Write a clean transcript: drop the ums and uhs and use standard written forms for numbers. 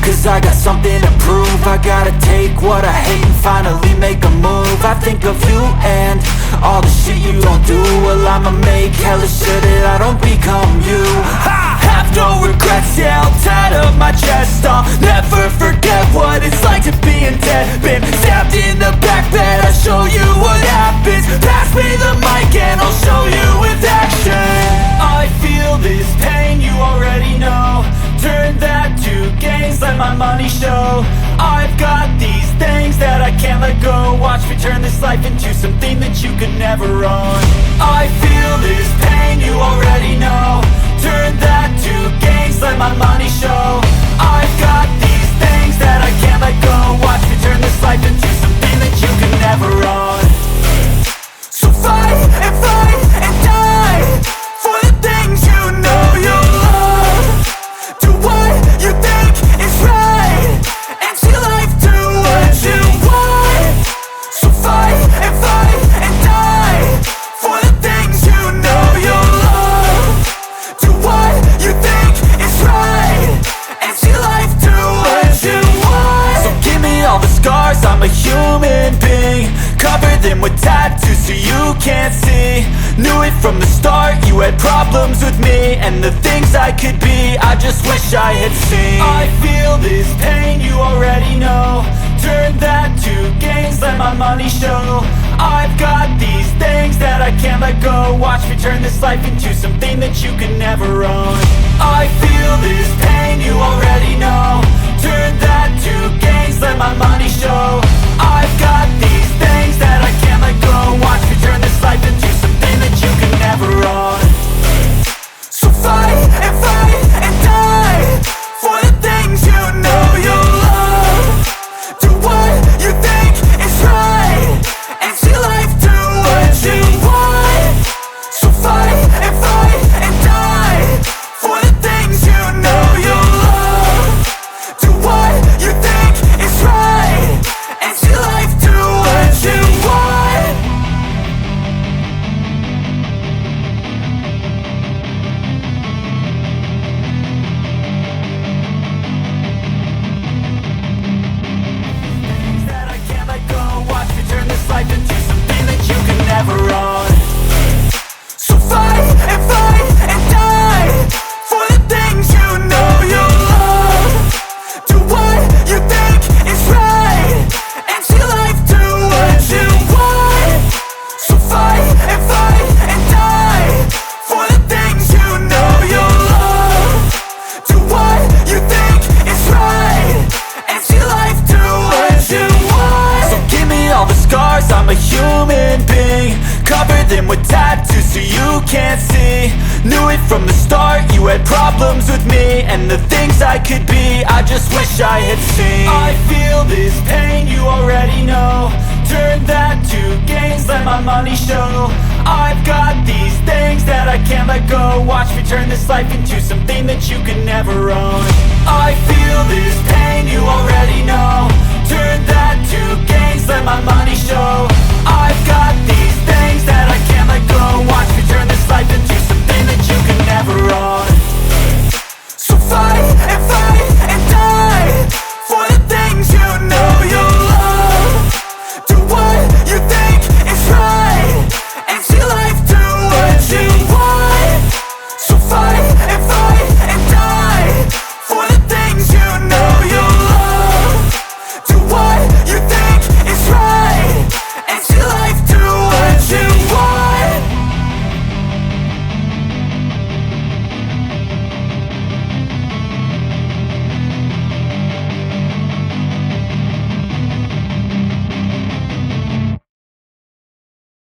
cause I got something to prove. I gotta take what I hate and finally make a move. I think of you and all the shit you don't do. Well, I'ma make hella sure that I don't become you. I have no regrets, yeah, I'll tie up my chest. I'll never forget what it's like to be in debt. Been stabbed in the back bed, I'll show you what happens. Pass me the mic and I'll show you with action. I feel this pain, you already know. Turn that to gains, let my money show. I've got these things that I can't let go. Watch me turn this life into something that you could never own. I feel this pain, you already know. Turn that to gains, let my money show. I've got these things that I can't let go. Watch me turn this life into something that you could never own. So fight and die for the things you know you love. Do what you think is right and see life do what you want. So fight and die for the things you know you love. Do what you think is right and see life do what you want. So give me all the scars, I'm a human being. Cover them with tattoos so you can't see. Knew it from the start, you had problems with me and the things I could be, I just wish I had seen. I feel this pain, you already know. Turn that to gains, let my money show. I've got these things that I can't let go. Watch me turn this life into something that you can never own. I feel this pain, you already know. Turn that to gains, let my money show. I've got these things that I can't let go. Watch me turn this life into something that you can never own. So fight and die for the things you know you love. Do what you think is right and see life do what you want. So fight and die for the things you know you love. Do what you think is right and see life do what you want. Things that I can't let go. Watch me turn this life into something that you can never own. So fight and die for the things you know you love. Do what you think is right and see life do what you want. So fight and die for the things you know you love. Do what you think is right and see life do what you want. So give me all the scars, I'm a human being. Cover them with tattoos so you can't see. Knew it from the start, you had problems with me and the things I could be, I just wish I had seen. I feel this pain, you already know. Turn that to gains, let my money show. I've got these things that I can't let go. Watch me turn this life into something that you can never own. I feel this pain, you already